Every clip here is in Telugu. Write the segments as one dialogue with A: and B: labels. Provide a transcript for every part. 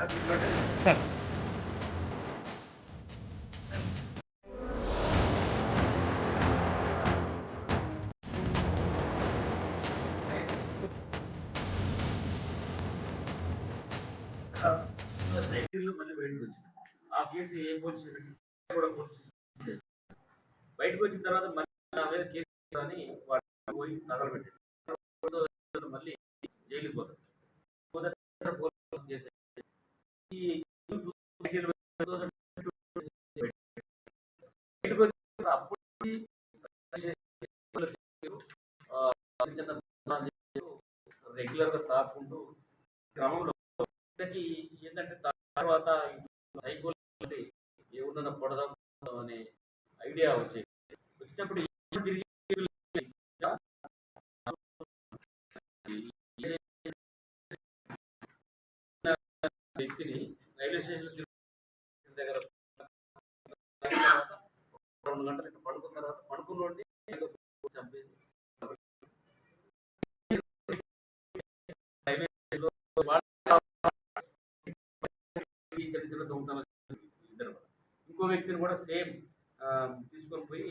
A: సార్
B: మళ్ళీ బయటకు వచ్చింది. ఆ కేసు ఏ పోలీసు కూడా బయటకు వచ్చిన తర్వాత మళ్ళీ నా మీద కేసు అని వాడు పోయి తగలబెట్టాడు. మళ్ళీ జైలుకి పోతాడు. రెగ్యులర్ గా తాకుంటూ క్రమంలో ఏంటంటే తర్వాత సైకోలజీ ఏమున్నా పడదాం అనే ఐడియా వచ్చేది. వచ్చినప్పుడు వ్యక్తిని రైల్వే స్టేషన్ దగ్గర 2 గంటలు పడుకున్న తర్వాత పడుకున్నోడిని చంపేసి చిన్న చిన్న దొంగతనాలు ఇద్దరు. ఇంకో వ్యక్తిని కూడా సేమ్ తీసుకొని పోయి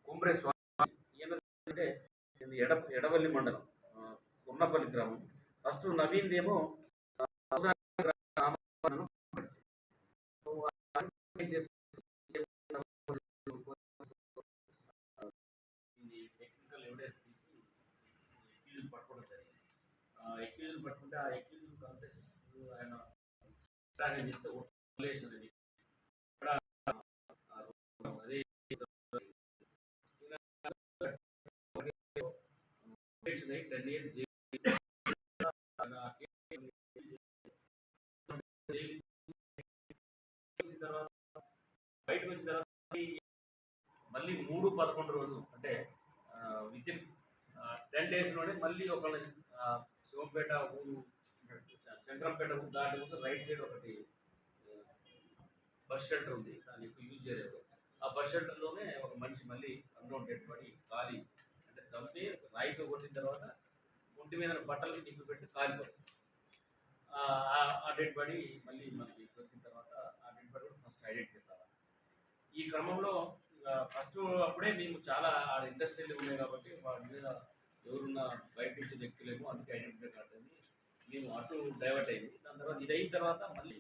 B: కొమ్రే స్వామి ఏంటంటే ఎడవల్లి మండలం ఉన్నపల్లి గ్రామం. ఫస్ట్ నవీన్ ఏమో టెక్నికల్ ఎవిడెన్స్ తీసి ఎక్యూజ్ పట్టుకోవడం జరిగింది. ఎక్యూజ్ పట్టుకుంటే ఆ ఎక్యూజ్ కాంప్లెక్స్ ఆయన చేస్తే అదే 10 years బయటకు వచ్చిన తర్వాత మళ్ళీ 3-11 రోజులు అంటే వితిన్ 10 days లోనే మళ్ళీ ఒక శివంపేట ఊరు శంకరంపేట ఊరు దాటి ముందు రైట్ సైడ్ ఒకటి బస్ షెల్టర్ ఉంది. దాన్ని యూజ్ చేయలేదు. ఆ బస్ షెల్టర్లోనే ఒక మనిషి మళ్ళీ అన్లోన్ డెడ్ బాడీ ఖాళీ అంటే చంపి రాయితో కొట్టిన తర్వాత ఒంటి మీద బట్టలకి నింపి పెట్టి కాలిపోతుంది. ఆ డెడ్ బాడీ మళ్ళీ మనకి వచ్చిన తర్వాత ఆ డెడ్ బాడీ కూడా ఫస్ట్ ఐడెంటిఫై కావాలి. ఈ క్రమంలో ఫస్ట్ అప్పుడే మేము చాలా ఇండస్ట్రీలు ఉన్నాయి కాబట్టి వాటి మీద ఎవరున్నా బయట నుంచి వ్యక్తులేమో అందుకే ఐడెంటిఫై కాదని మేము అటు డైవర్ట్ అయింది. దాని తర్వాత ఇది అయిన తర్వాత మళ్ళీ